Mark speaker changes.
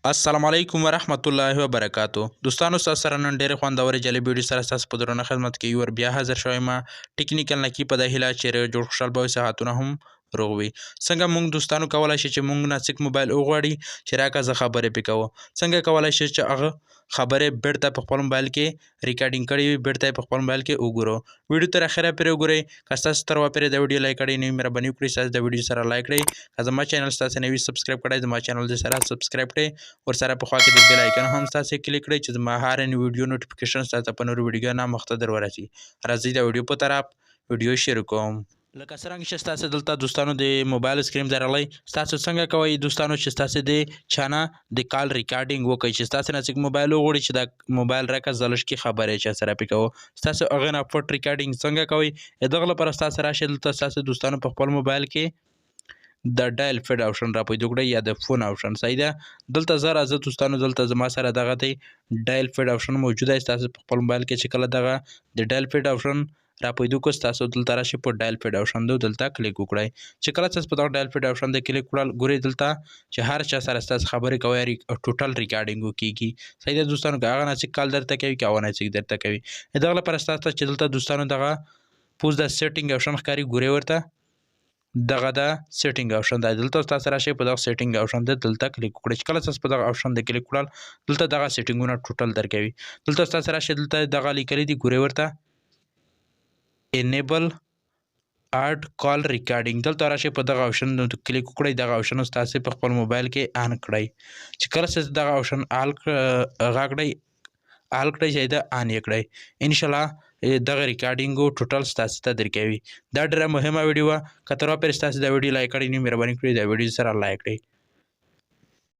Speaker 1: السلام علیکم ورحمت الله وبرکاتو. دوستانو ستاسو سره نن ډېرې خوندورې جالبې ویډیو سره ستاسو په درنه خدمت کې ور بیا حاضر شوی ما ټیکنیکل نکی په د هیله چې جوړ خوشحال به صحتونه هم روغ وي. څنګه موږ دوستانو کولای شي چې موږ ناڅک موبایل وغواړي چې راکه زه خبرې پې کوو. څنګه کولای شي چې هغه خبرې بیرته په خپل موبایل کې ریکارډینګ کړي وي بیرته په خپل موبایل کې وګورو. ویډیو تر اخره پورې وګورئ. که ستاسو تر پورې د ویډیو لایک کړئ نو مهرباني وکړئ ستاسو د ویډیو سره لایک کړئ. که زما چینل ستاسو نه وي سبسکرایب کړئ زما چینل دې سره سبسکرایب کړئ. ورسره په خوا کې د بیل آیکن هم ستاسو کلیک کړئ چې زما هر ویډیو نوټیفیکیشن ستاسو په نورو ویډیو نه مخته در ورسي. راځئ د ویډیو په طرف ویډیو شروع کوم. لکه څرنګه چې ستاسو دلته دوستانو د موبایل سکرین درغلی ستاسو څنګه کوئ دوستانو چې ستاسو د چانه د کال ریکارډینګ وکړئ چې ستاسو نه څوک موبایل وغواړي چې دا موبایل راکه زه لږ کې خبرې چا سره پې کوو ستاسو هغه نه پټ ریکارډینګ څنګه کوئ دغه لپاره ستاسو راشئ دلته ستاسو دوستانو په خپل موبایل کې د ډایل فیډ آپشن را پیدا کړئ یا د فون آپشن صحیح ده. دلته زه راځه دوستانو دلته زما سره دغه دی ډایل فیډ آپشن موجوده ستاسو په خپل موبایل کې چې کله دغه د ډایل فیډ آپشن را پیدا کو ستاسو دلته راشي په ډایل فیډ آپشن دلته کلیک وکړئ. چې کله تاسو په دغه ډایل فیډ آپشن د کلیک کړل ګورئ دلته چې هر چا سره تاسو خبرې کوئ ټوټل ریکارډینګ وکیږي صحیح ده دوستانو. که هغه نه کال درته کوي که هغه نه درته کوي دغه لپاره ستاسو چې دلته دوستانو دغه پوز د سیټینګ آپشن ښکاري ګورئ ورته دغه د سیټینګ آپشن دی دلته تاسو راشئ په دغه سیټینګ آپشن دی دلته کلیک وکړئ. چې کله تاسو په دغه آپشن د کلیک کړل دلته دغه سیټینګونه ټوټل درکوي. دلته تاسو راشئ دلته دغه لیکلي دي ګورئ ورته enable add call recording دلته راشئ په دغه آپشن کلیک وکړئ. دغه آپشن تاسو په خپل موبایل کې آن کړئ. چې کله تاسو دغه آپشن آل کړئ چې دا آن یې کړئ انشاءالله دغه ریکارډینګ ټوټل ستاسو ته درکوي. دا ډېره مهمه ویډیو وه. که تر اوسه پورې ستاسو دا ویډیو لایک کړی نو مهرباني کړئ دا ویډیو سره لایک کړئ.